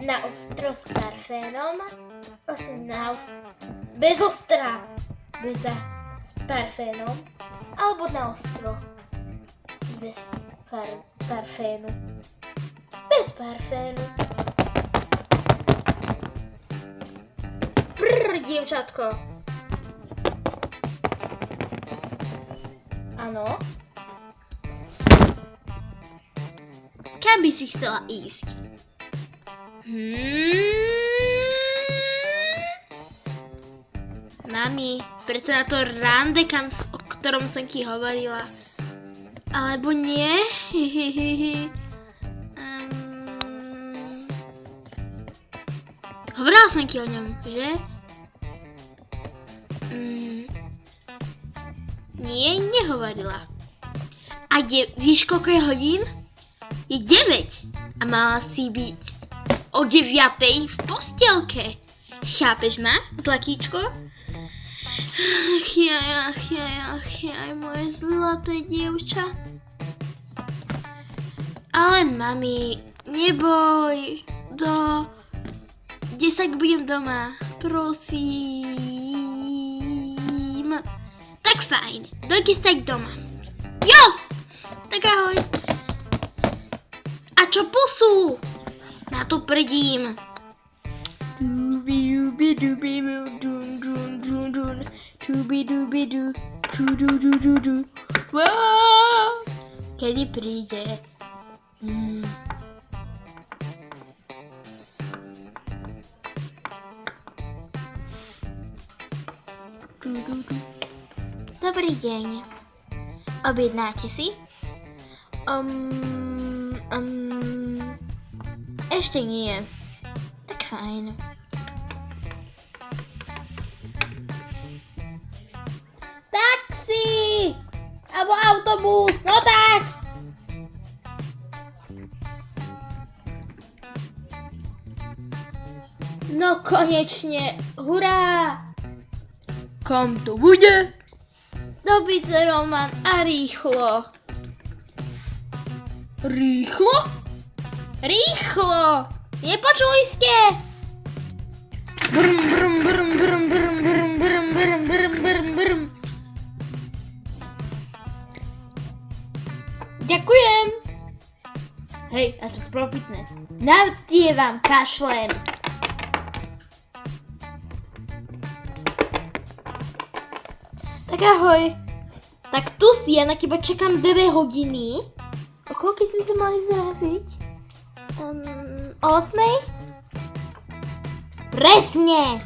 Na ostro s parfénom, bez ostra, s parfénom, alebo na ostro, bez parfénu, bez parfénu. Dievčatko. Áno? Kam by si chcela ísť? Mami, prečo na to rande, o ktorom som ti hovorila? Alebo nie? Hovorila som ti o ňom, že? Nie, nehovorila. A vieš, koľko je hodín? Je 9 a mala si byť o 9 v postielke. Chápeš ma, zlatíčko? Jaj, moje zlaté dievča. Ale mami, neboj, do 10 budem doma, prosím. Tak fajn, do 10 doma. Jos! Tak ahoj. A čo pusu? Na to prdím. Kedy príde? Dobrý deň. Objednáte si? Ešte nie. Tak fajn. Taxi! Alebo autobus, no tak! No konečne, hurá! Kam to bude? Do pice, Roman, a rýchlo. Rýchlo? Rýchlo! Nepočuli ste? Brum, brum, brum, brum, brum, brum, brum, brum, brum, brum, brum. Ďakujem. Hej, a čo spropitné? Na tie vám kašlem. Tak ahoj. Tak tu si, ja na teba čakám 2 hodiny. O koľkej sme sa mali zraziť? 8? Presne!